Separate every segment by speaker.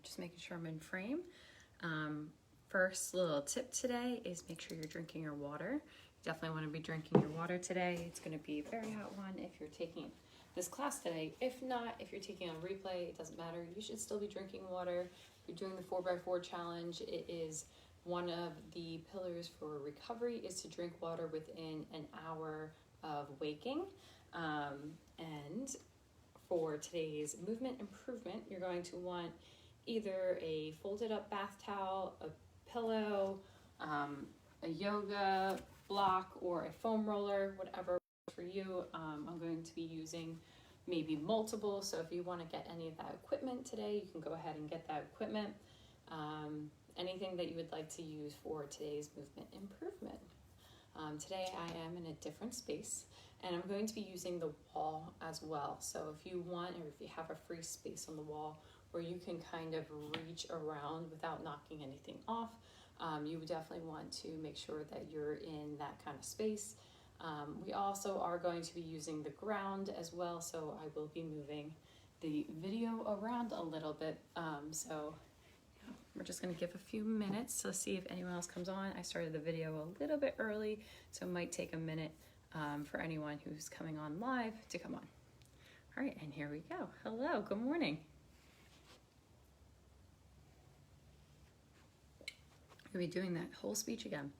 Speaker 1: just making sure I'm in frame. First little tip today is make sure you're drinking your water. You definitely want to be drinking your water today. It's going to be a very hot one if you're taking this class today. If not, if you're taking on replay, it doesn't matter. You should still be drinking water. If you're doing the 4x4 challenge, it is one of the pillars for recovery is to drink water within an hour of waking. And for today's movement improvement, you're going to want either a folded up bath towel, a pillow, a yoga block, or a foam roller, whatever for you. I'm going to be using maybe multiple, so if you want to get any of that equipment today, you can go ahead and get that equipment. Anything that you would like to use for today's movement improvement. Today I am in a different space, and I'm going to be using the wall as well. So if you want, or if you have a free space on the wall where you can kind of reach around without knocking anything off, you would definitely want to make sure that you're in that kind of space. We also are going to be using the ground as well, so I will be moving the video around a little bit. We're just going to give a few minutes to see if anyone else comes on. I started the video a little bit early, so it might take a minute for anyone who's coming on live to come on. All right, and here we go. Hello, good morning. We'll be doing that whole speech again.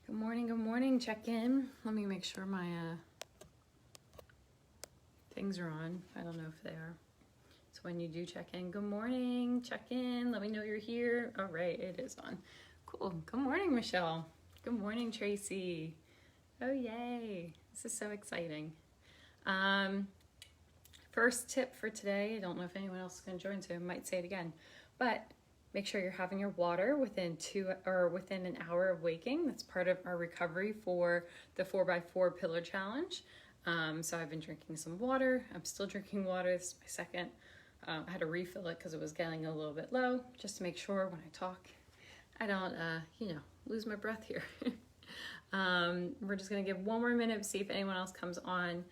Speaker 1: Good morning, check in. Let me make sure my things are on. I don't know if they are. So when you do check in, good morning, check in, let me know you're here. All right, it is on. Cool, good morning, Michelle. Good morning, Tracy. Oh, yay, this is so exciting. First tip for today, I don't know if anyone else is gonna join, so I might say it again, but make sure you're having your water within an hour of waking. That's part of our recovery for the 4x4 pillar challenge. So I've been drinking some water. I'm still drinking water. This is my second. I had to refill it because it was getting a little bit low, just to make sure when I talk, I don't, lose my breath here. We're just gonna give one more minute to see if anyone else comes on.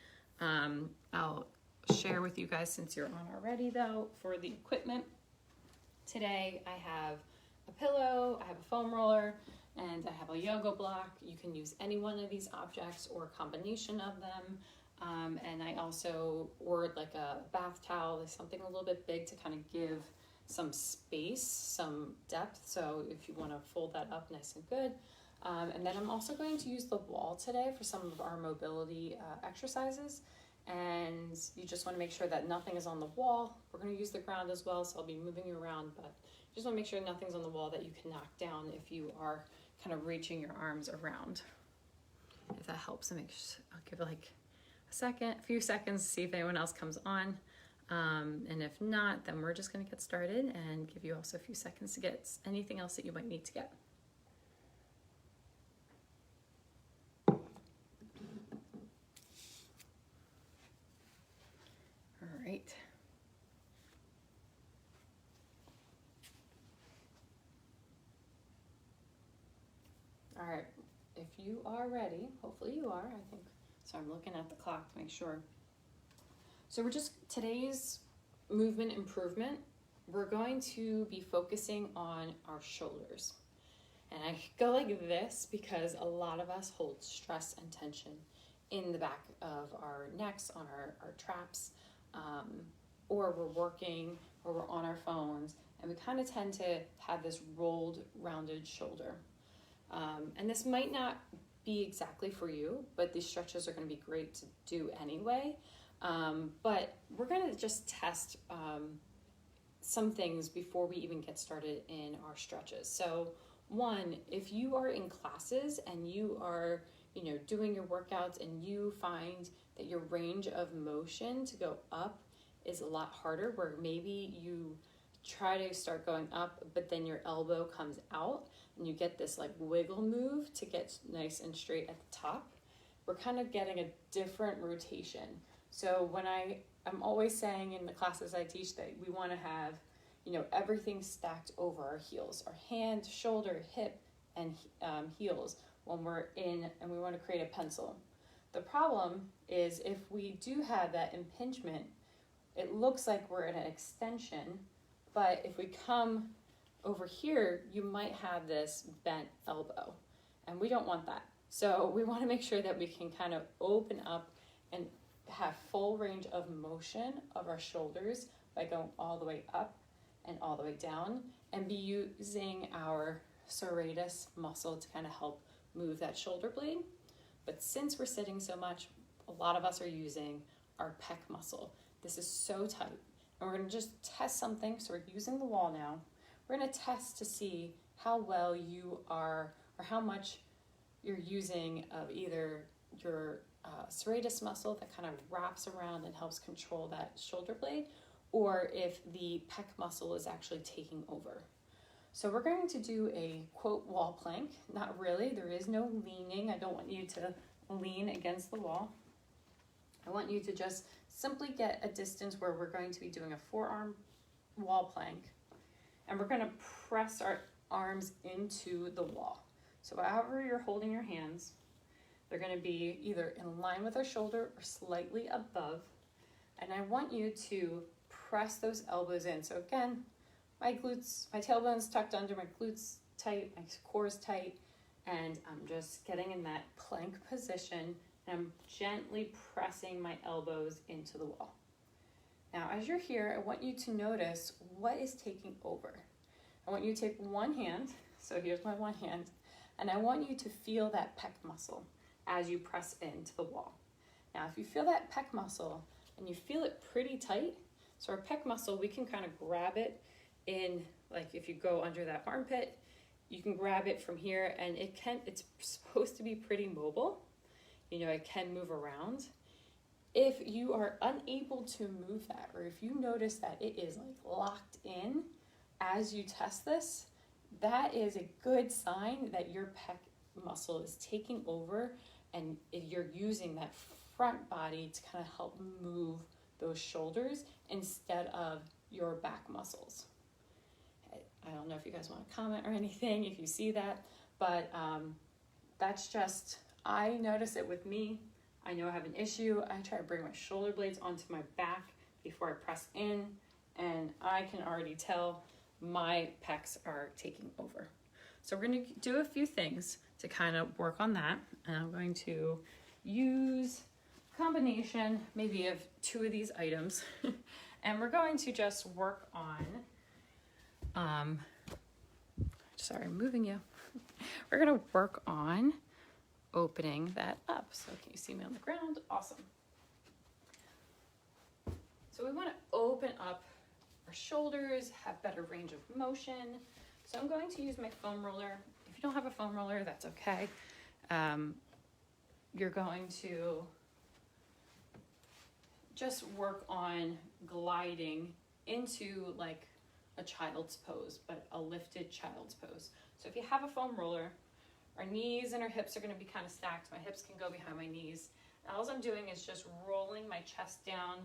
Speaker 1: I'll share with you guys since you're on already though, for the equipment. Today I have a pillow, I have a foam roller, and I have a yoga block. You can use any one of these objects or a combination of them. And I also ordered like a bath towel, something a little bit big to kind of give some space, some depth. So if you want to fold that up nice and good. And then I'm also going to use the wall today for some of our mobility exercises. And you just want to make sure that nothing is on the wall. We're going to use the ground as well, so I'll be moving you around, but you just want to make sure nothing's on the wall that you can knock down if you are kind of reaching your arms around. If that helps, I'll give it like a few seconds to see if anyone else comes on. And if not, then we're just going to get started and give you also a few seconds to get anything else that you might need to get. All right. All right, if you are ready, hopefully you are, I think. So I'm looking at the clock to make sure. So today's movement improvement, we're going to be focusing on our shoulders. And I go like this because a lot of us hold stress and tension in the back of our necks, on our traps, or we're working, or we're on our phones, and we kind of tend to have this rolled, rounded shoulder. And this might not be exactly for you, but these stretches are going to be great to do anyway. But we're going to just test some things before we even get started in our stretches. So one, if you are in classes and you are, doing your workouts and you find that your range of motion to go up is a lot harder, where maybe you try to start going up, but then your elbow comes out and you get this like wiggle move to get nice and straight at the top, we're kind of getting a different rotation. So when I'm always saying in the classes I teach that we want to have, everything stacked over our heels, our hand, shoulder, hip, and heels when we're in, and we want to create a pencil. The problem is if we do have that impingement, it looks like we're in an extension, But if we come over here, you might have this bent elbow, and we don't want that. So we want to make sure that we can kind of open up and have full range of motion of our shoulders by going all the way up and all the way down, and be using our serratus muscle to kind of help move that shoulder blade. But since we're sitting so much, a lot of us are using our pec muscle. This is so tight. And we're gonna just test something. So we're using the wall now. We're gonna test to see how well you are, or how much you're using of either your serratus muscle that kind of wraps around and helps control that shoulder blade, or if the pec muscle is actually taking over. So we're going to do a quote wall plank. Not really, there is no leaning. I don't want you to lean against the wall. I want you to just simply get a distance where we're going to be doing a forearm wall plank, and we're gonna press our arms into the wall. So however you're holding your hands, they're gonna be either in line with our shoulder or slightly above. And I want you to press those elbows in. So again, my glutes, my tailbone's tucked under, my glutes tight, my core is tight, and I'm just getting in that plank position, and I'm gently pressing my elbows into the wall. Now, as you're here, I want you to notice what is taking over. I want you to take one hand, so here's my one hand, and I want you to feel that pec muscle as you press into the wall. Now, if you feel that pec muscle and you feel it pretty tight, so our pec muscle, we can kind of grab it in, like if you go under that armpit, you can grab it from here, and it's supposed to be pretty mobile. You know, it can move around. If you are unable to move that, or if you notice that it is like locked in as you test this, that is a good sign that your pec muscle is taking over, and you're using that front body to kind of help move those shoulders instead of your back muscles. I don't know if you guys want to comment or anything if you see that, but that's just, I notice it with me. I know I have an issue. I try to bring my shoulder blades onto my back before I press in, and I can already tell my pecs are taking over. So we're going to do a few things to kind of work on that, and I'm going to use a combination maybe of two of these items, and we're going to just work on sorry, I'm moving you. We're gonna work on opening that up. So can you see me on the ground? Awesome. So we wanna open up our shoulders, have better range of motion. So I'm going to use my foam roller. If you don't have a foam roller, that's okay. You're going to just work on gliding into like a child's pose, but a lifted child's pose. So if you have a foam roller, our knees and our hips are going to be kind of stacked. My hips can go behind my knees. And all I'm doing is just rolling my chest down,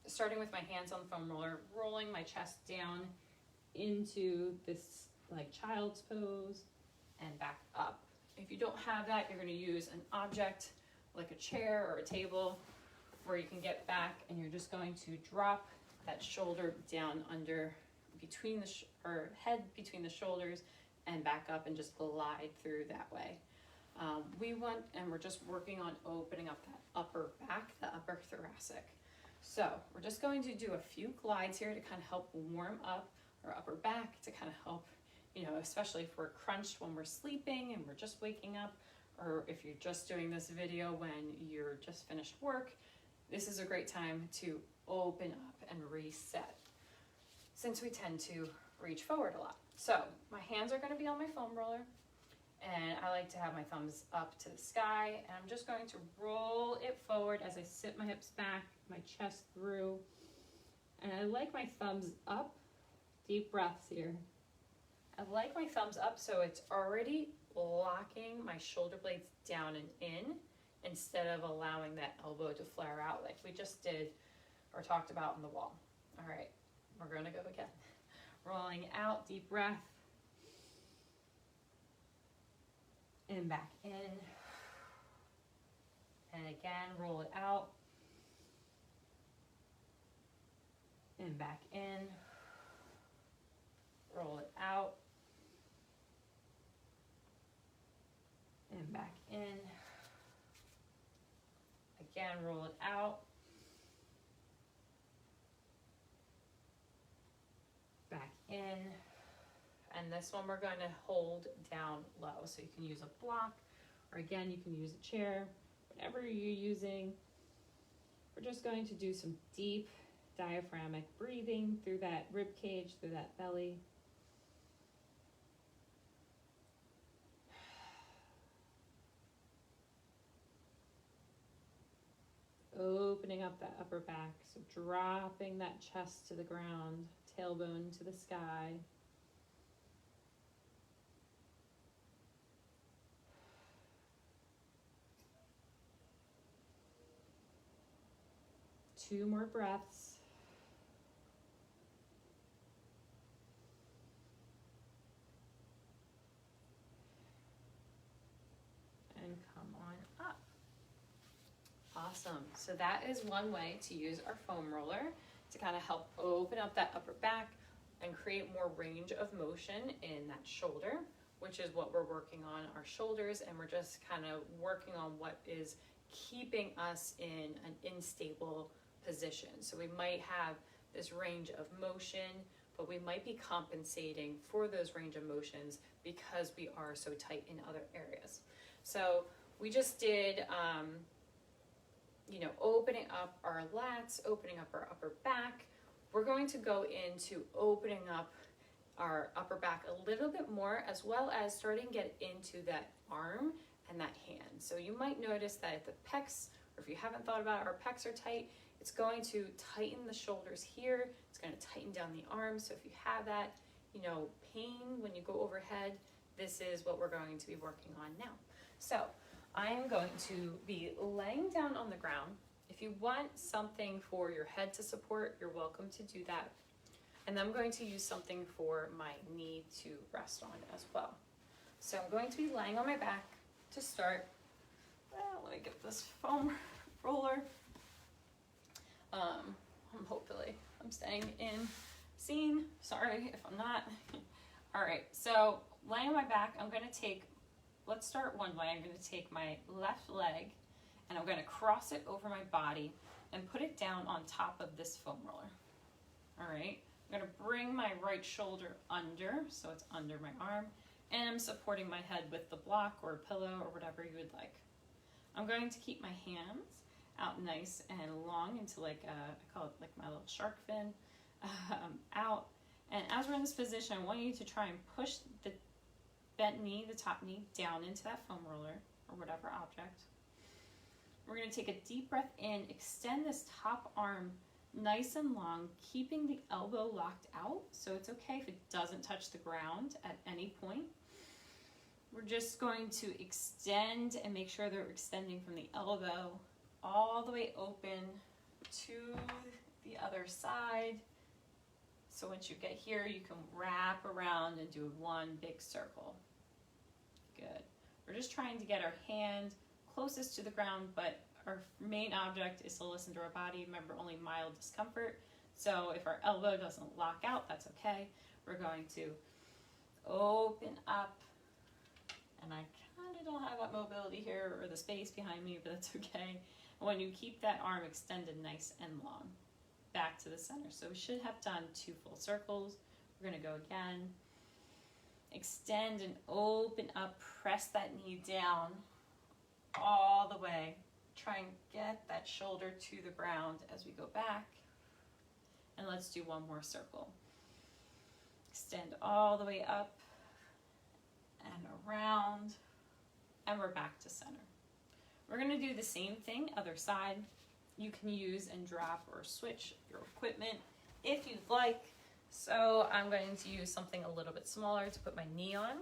Speaker 1: starting with my hands on the foam roller, rolling my chest down into this like child's pose and back up. If you don't have that, you're going to use an object like a chair or a table where you can get back, and you're just going to drop that shoulder down under between or head between the shoulders and back up, and just glide through that way. We're just working on opening up that upper back, the upper thoracic. So we're just going to do a few glides here to kind of help warm up our upper back, to kind of help, you know, especially if we're crunched when we're sleeping and we're just waking up, or if you're just doing this video when you're just finished work, this is a great time to open up and reset, since we tend to reach forward a lot. So my hands are going to be on my foam roller, and I like to have my thumbs up to the sky, and I'm just going to roll it forward as I sit my hips back, my chest through, and I like my thumbs up. Deep breaths here. I like my thumbs up so it's already locking my shoulder blades down and in, instead of allowing that elbow to flare out like we just did or talked about in the wall. All right, we're gonna go again. Rolling out, deep breath. And back in. And again, roll it out. And back in. roll it out, and back in. Again, roll it out, back in, and this one we're going to hold down low. So you can use a block, or again, you can use a chair, whatever you're using. We're just going to do some deep diaphragmatic breathing through that rib cage, through that belly. Opening up that upper back, so dropping that chest to the ground, tailbone to the sky. Two more breaths. And come on up. Awesome. So that is one way to use our foam roller to kind of help open up that upper back and create more range of motion in that shoulder, which is what we're working on, our shoulders, and we're just kind of working on what is keeping us in an unstable position. So we might have this range of motion, but we might be compensating for those range of motions because we are so tight in other areas. So we just did, opening up our lats, opening up our upper back. We're going to go into opening up our upper back a little bit more, as well as starting to get into that arm and that hand. So you might notice that if the pecs, or if you haven't thought about it, our pecs are tight, it's going to tighten the shoulders here. It's going to tighten down the arms. So if you have that, pain when you go overhead, this is what we're going to be working on now. So I am going to be laying down on the ground. If you want something for your head to support, you're welcome to do that. And I'm going to use something for my knee to rest on as well. So I'm going to be laying on my back to start. Let me get this foam roller. Hopefully I'm staying in scene. Sorry if I'm not. All right, so laying on my back, I'm going to take, let's start one way. I'm going to take my left leg and I'm going to cross it over my body and put it down on top of this foam roller. All right, I'm going to bring my right shoulder under, so it's under my arm, and I'm supporting my head with the block or a pillow or whatever you would like. I'm going to keep my hands out nice and long into I call it like my little shark fin, out. And as we're in this position, I want you to try and push the bent knee, the top knee, down into that foam roller or whatever object. We're going to take a deep breath in, extend this top arm nice and long, keeping the elbow locked out, so it's okay if it doesn't touch the ground at any point. We're just going to extend and make sure that we're extending from the elbow all the way open to the other side. So once you get here, you can wrap around and do one big circle. Good. We're just trying to get our hand closest to the ground, but our main object is to listen to our body. Remember, only mild discomfort. So if our elbow doesn't lock out, that's okay. We're going to open up, and I kind of don't have that mobility here or the space behind me, but that's okay. When you keep that arm extended nice and long, back to the center. So we should have done 2 full circles. We're going to go again. Extend and open up, press that knee down all the way. Try and get that shoulder to the ground as we go back. And let's do one more circle. Extend all the way up and around, and we're back to center. We're going to do the same thing, other side. You can use and drop or switch your equipment if you'd like. So I'm going to use something a little bit smaller to put my knee on.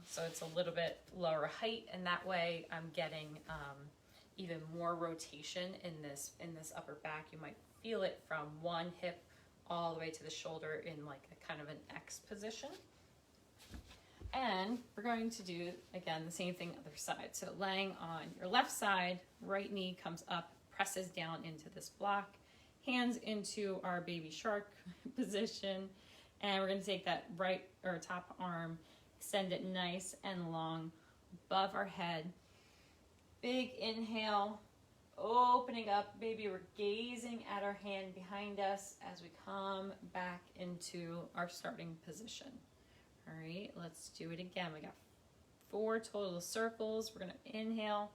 Speaker 1: So it's a little bit lower height, and that way I'm getting even more rotation in this upper back. You might feel it from one hip all the way to the shoulder in like a kind of an X position. And we're going to do, again, the same thing other side. So laying on your left side, right knee comes up, presses down into this block, hands into our baby shark position, And we're going to take that right or top arm, extend it nice and long above our head. Big inhale, opening up. Maybe we're gazing at our hand behind us as we come back into our starting position. All right, let's do it again. We got 4 total circles. We're going to inhale,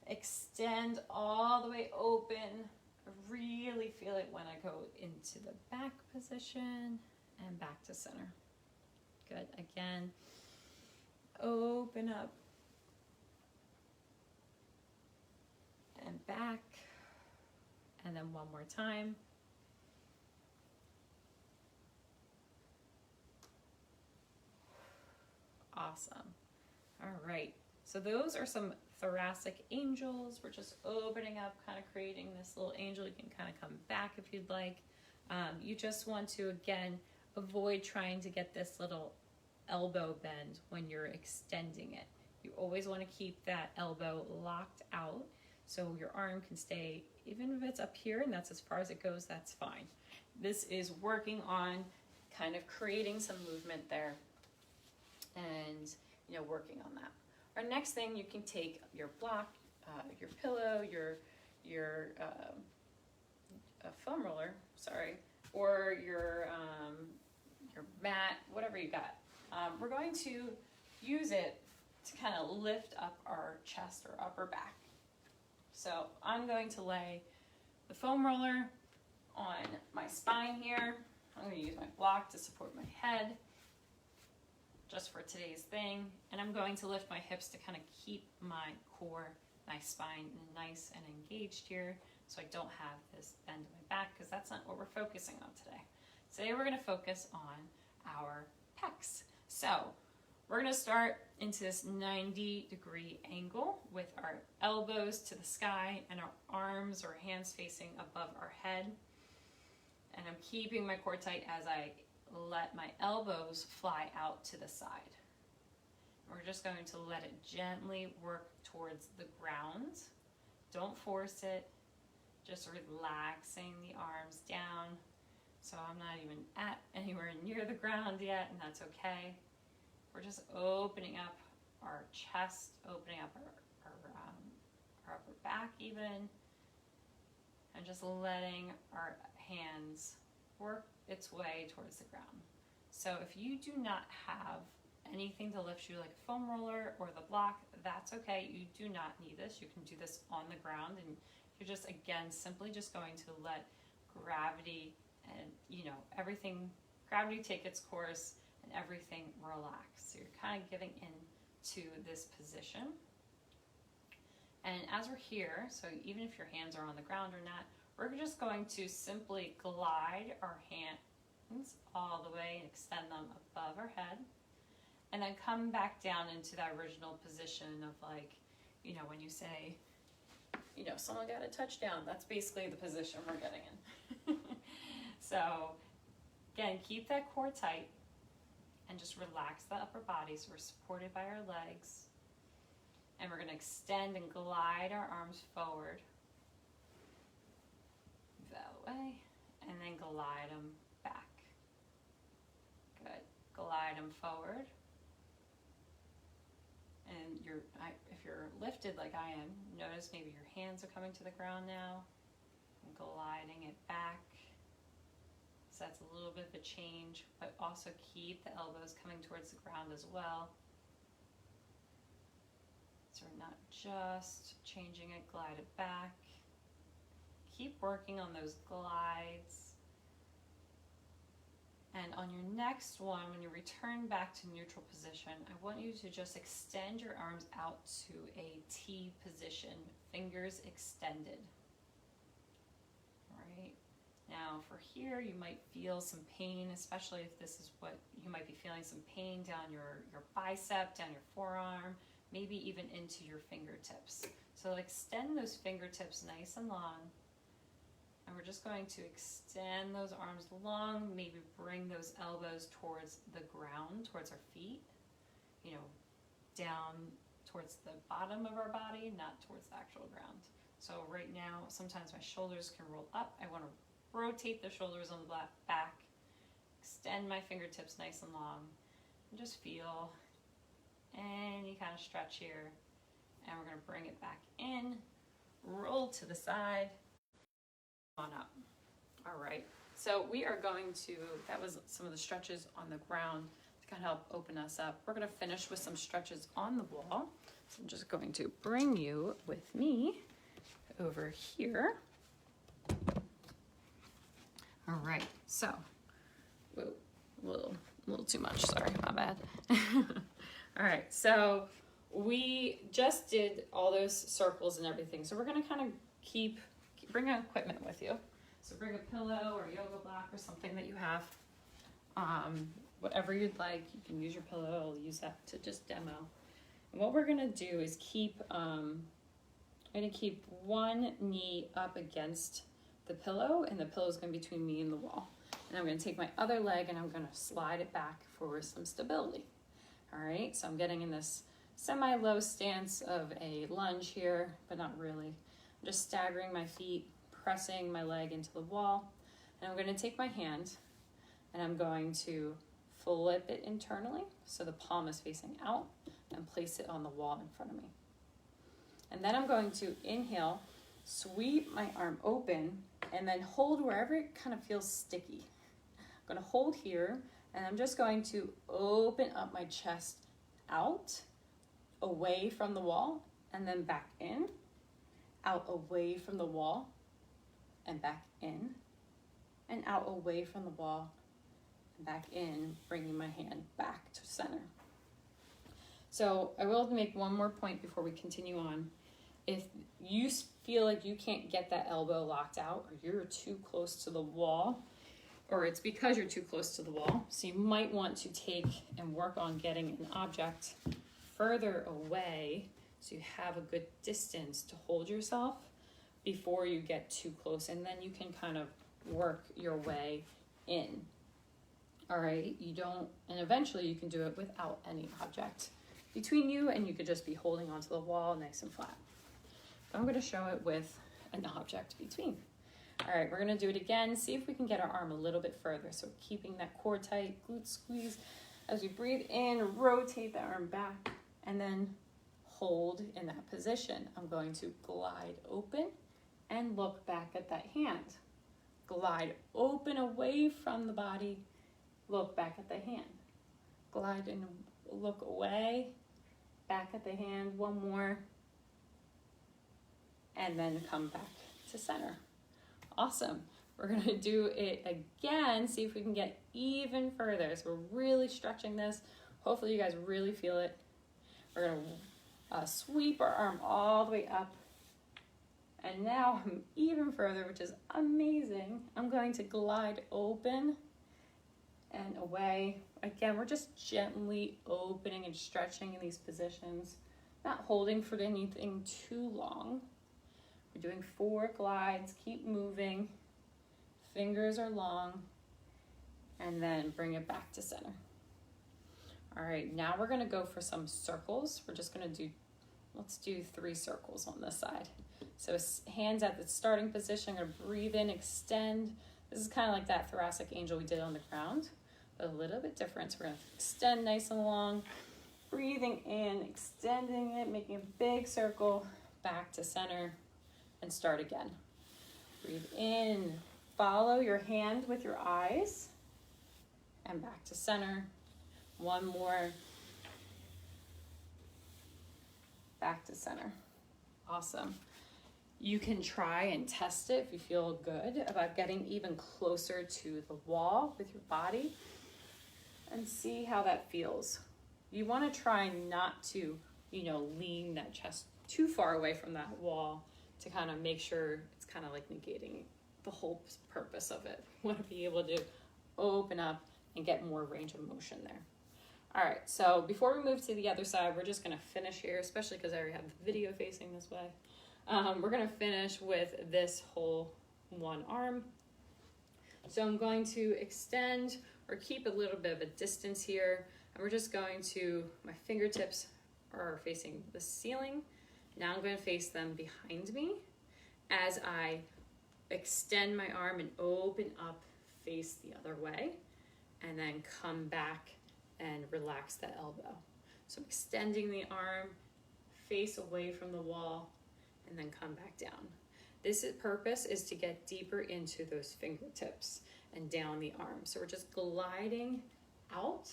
Speaker 1: extend all the way open. I really feel it when I go into the back position and back to center. Good. Again, open up and back. And then one more time. Awesome. All right. So those are some thoracic angels. We're just opening up, kind of creating this little angel. You can kind of come back if you'd like. You just want to, again, avoid trying to get this little elbow bend when you're extending it. You always want to keep that elbow locked out so your arm can stay, even if it's up here and that's as far as it goes, that's fine. This is working on kind of creating some movement there and, you know, working on that. Our next thing, you can take your block, your pillow, your foam roller, or your mat, whatever you got. We're going to use it to kind of lift up our chest or upper back. So I'm going to lay the foam roller on my spine here. I'm going to use my block to support my head, just for today's thing. And I'm going to lift my hips to kind of keep my core, my spine nice and engaged here so I don't have this bend in my back, because that's not what we're focusing on today. Today we're going to focus on our pecs. So we're going to start into this 90-degree angle with our elbows to the sky and our arms or hands facing above our head. And I'm keeping my core tight as I let my elbows fly out to the side. We're just going to let it gently work towards the ground. Don't force it, just relaxing the arms down. So I'm not even at anywhere near the ground yet, and that's okay. We're just opening up our chest, opening up our upper back even, and just letting our hands work its way towards the ground. So if you do not have anything to lift you like a foam roller or the block, that's okay. You do not need this. You can do this on the ground, and you're just, again, simply just going to let gravity and, you know, everything, gravity take its course and everything relax. So you're kind of giving in to this position. And as we're here, so even if your hands are on the ground or not, we're just going to simply glide our hands all the way and extend them above our head. And then come back down into that original position of, like, you know, when you say, you know, someone got a touchdown, that's basically the position we're getting in. So, again, keep that core tight and just relax the upper body so we're supported by our legs. And we're going to extend and glide our arms forward that way, and then glide them back. Good. Glide them forward. And if you're lifted like I am, notice maybe your hands are coming to the ground now, and gliding it back. So that's a little bit of a change, but also keep the elbows coming towards the ground as well. So we're not just changing it, glide it back. Keep working on those glides. And on your next one, when you return back to neutral position, I want you to just extend your arms out to a T position, fingers extended. All right. Now for here, you might feel some pain, especially if this is what you might be feeling, some pain down your bicep, down your forearm, maybe even into your fingertips. So extend those fingertips nice and long. And we're just going to extend those arms long, maybe bring those elbows towards the ground, towards our feet, you know, down towards the bottom of our body, not towards the actual ground. So right now, sometimes my shoulders can roll up. I want to rotate the shoulders on the back, extend my fingertips nice and long and just feel any kind of stretch here. And we're going to bring it back in, roll to the side, on up. All right, so we are going to, that was some of the stretches on the ground to kind of help open us up. We're going to finish with some stretches on the wall. So I'm just going to bring you with me over here. All right, so, whoa, a little too much, sorry, my bad. All right, so we just did all those circles and everything. So we're gonna kind of bring equipment with you. So bring a pillow or a yoga block or something that you have. Whatever you'd like, you can use your pillow. I'll use that to just demo. And what we're gonna do is I'm gonna keep one knee up against the pillow, and the pillow is gonna be between me and the wall. And I'm gonna take my other leg and I'm gonna slide it back for some stability. All right, so I'm getting in this semi-low stance of a lunge here, but not really. I'm just staggering my feet, pressing my leg into the wall. And I'm gonna take my hand and I'm going to flip it internally so the palm is facing out and place it on the wall in front of me. And then I'm going to inhale, sweep my arm open, and then hold wherever it kind of feels sticky. I'm gonna hold here, and I'm just going to open up my chest out, away from the wall, and then back in, out away from the wall, and back in, and out away from the wall, and back in, bringing my hand back to center. So I will make one more point before we continue on. If you feel like you can't get that elbow locked out, or you're too close to the wall, or it's because you're too close to the wall, so you might want to take and work on getting an object further away so you have a good distance to hold yourself before you get too close, and then you can kind of work your way in. All right, and eventually you can do it without any object between you, and you could just be holding onto the wall nice and flat. But I'm gonna show it with an object between. All right, we're gonna do it again. See if we can get our arm a little bit further. So keeping that core tight, glute squeeze. As we breathe in, rotate the arm back and then hold in that position. I'm going to glide open and look back at that hand. Glide open away from the body, look back at the hand. Glide and look away, back at the hand, one more, and then come back to center. Awesome. We're gonna do it again, see if we can get even further. So we're really stretching this. Hopefully you guys really feel it. We're gonna sweep our arm all the way up. And now I'm even further, which is amazing. I'm going to glide open and away. Again, we're just gently opening and stretching in these positions, not holding for anything too long. We're doing 4 glides, keep moving, fingers are long, and then bring it back to center. All right, now we're gonna go for some circles. We're just gonna let's do 3 circles on this side. So hands at the starting position, I'm gonna breathe in, extend. This is kind of like that thoracic angel we did on the ground, but a little bit different. So we're gonna extend nice and long, breathing in, extending it, making a big circle, back to center, and start again. Breathe in, follow your hand with your eyes, and back to center. One more, back to center. Awesome. You can try and test it if you feel good about getting even closer to the wall with your body and see how that feels. You want to try not to, lean that chest too far away from that wall to kind of make sure it's kind of like negating the whole purpose of it. You want to be able to open up and get more range of motion there. All right, so before we move to the other side, we're just gonna finish here, especially because I already have the video facing this way. We're gonna finish with this whole one arm. So I'm going to extend or keep a little bit of a distance here, and we're just going to, my fingertips are facing the ceiling. Now I'm going to face them behind me as I extend my arm and open up, face the other way. and then come back and relax the elbow. So extending the arm, face away from the wall, and then come back down. This purpose is to get deeper into those fingertips and down the arm. So we're just gliding out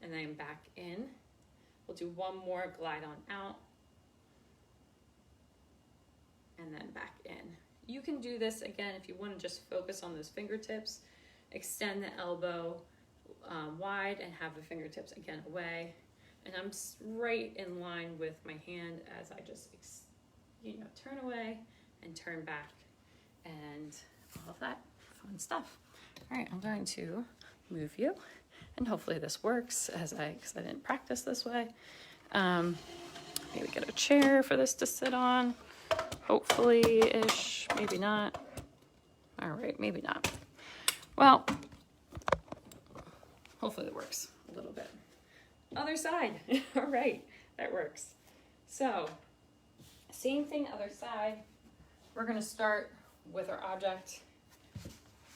Speaker 1: and then back in. We'll do one more glide on out and then back in. You can do this again if you want to just focus on those fingertips. Extend the elbow wide and have the fingertips again away. And I'm right in line with my hand as I just, turn away and turn back and all of that fun stuff. All right, I'm going to move you, and hopefully this works because I didn't practice this way. Maybe get a chair for this to sit on. Hopefully-ish, maybe not. All right, maybe not. Well, hopefully it works a little bit. Other side. All right, that works. So, same thing, other side. We're gonna start with our object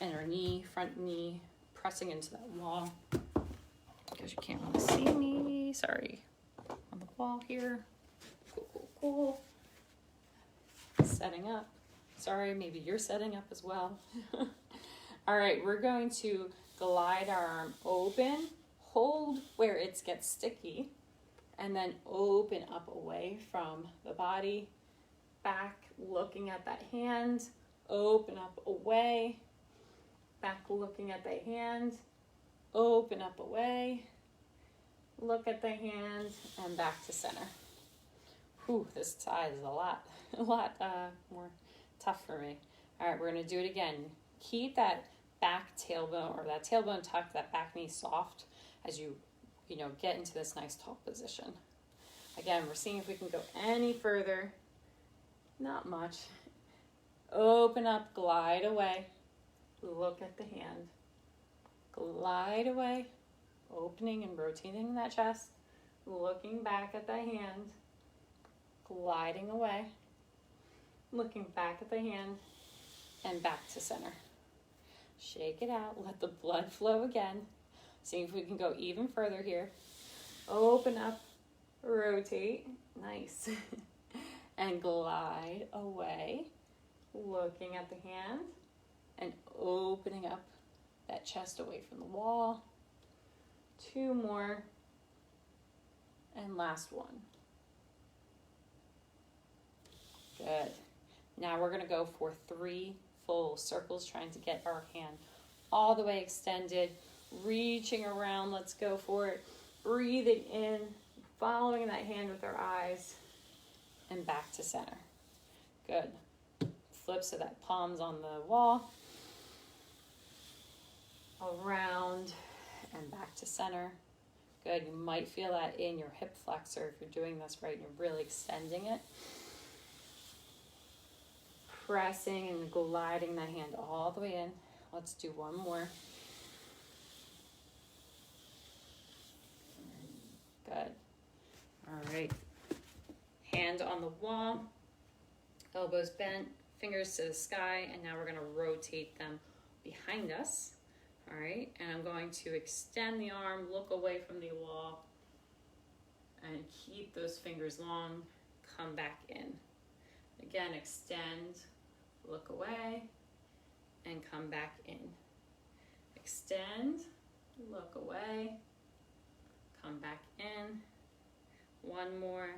Speaker 1: and our knee, front knee, pressing into that wall. Because you can't really see me, sorry. On the wall here. Cool. Setting up. Sorry, maybe you're setting up as well. All right, we're going to glide our arm open, hold where it gets sticky, and then open up away from the body, back looking at that hand, open up away, back looking at the hand, open up away, look at the hand, and back to center. Whew, this side is a lot more tough for me. All right, we're gonna do it again. Keep that back tailbone, or that tailbone tucked, that back knee soft as you get into this nice tall position. Again, we're seeing if we can go any further. Not much. Open up, glide away. Look at the hand. Glide away. Opening and rotating that chest. Looking back at the hand. Gliding away. Looking back at the hand. And back to center. Shake it out. Let the blood flow again. See if we can go even further here. Open up. Rotate. Nice. And glide away, looking at the hand and opening up that chest away from the wall. 2 more, and last one. Good. Now we're gonna go for 3 full circles, trying to get our hand all the way extended, reaching around. Let's go for it. Breathing in, following that hand with our eyes, and back to center. Good. Flip so that palm's on the wall. Around and back to center. Good. You might feel that in your hip flexor if you're doing this right and you're really extending it. Pressing and gliding that hand all the way in. Let's do one more. Good. All right. Hand on the wall, elbows bent, fingers to the sky, and now we're going to rotate them behind us. All right, and I'm going to extend the arm, look away from the wall, and keep those fingers long, come back in. Again, extend, look away, and come back in. Extend, look away, come back in. One more.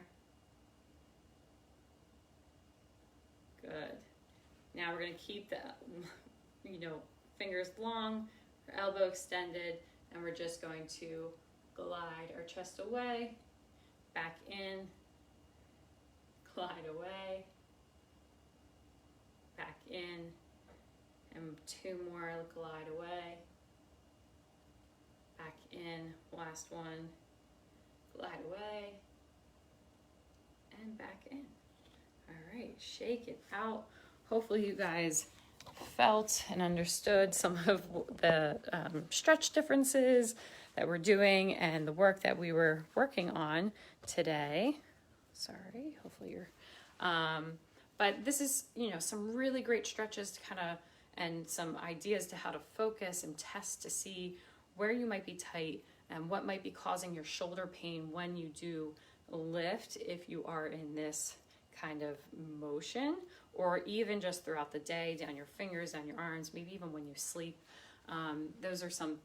Speaker 1: Good. Now we're going to keep the, fingers long, our elbow extended, and we're just going to glide our chest away, back in, glide away, back in, and 2 more, glide away, back in, last one, glide away, and back in. All right, shake it out. Hopefully you guys felt and understood some of the stretch differences that we're doing and the work that we were working on today. Sorry, hopefully you're, but this is, some really great stretches to kind of, and some ideas to how to focus and test to see where you might be tight and what might be causing your shoulder pain when you do lift, if you are in this kind of motion, or even just throughout the day, down your fingers, down your arms, maybe even when you sleep. Those are some,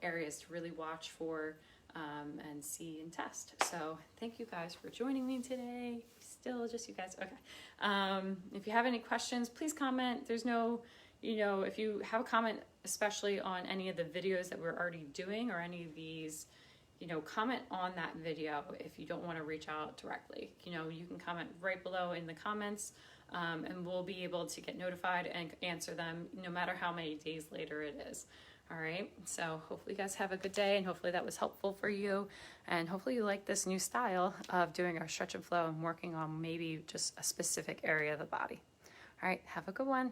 Speaker 1: areas to really watch for and see and test. So thank you guys for joining me today. Still just you guys. Okay. If you have any questions, please comment. There's no, if you have a comment, especially on any of the videos that we're already doing or any of these, comment on that video if you don't want to reach out directly. You can comment right below in the comments, and we'll be able to get notified and answer them no matter how many days later it is. All right, so hopefully you guys have a good day, and hopefully that was helpful for you, and hopefully you like this new style of doing our stretch and flow and working on maybe just a specific area of the body. All right, have a good one.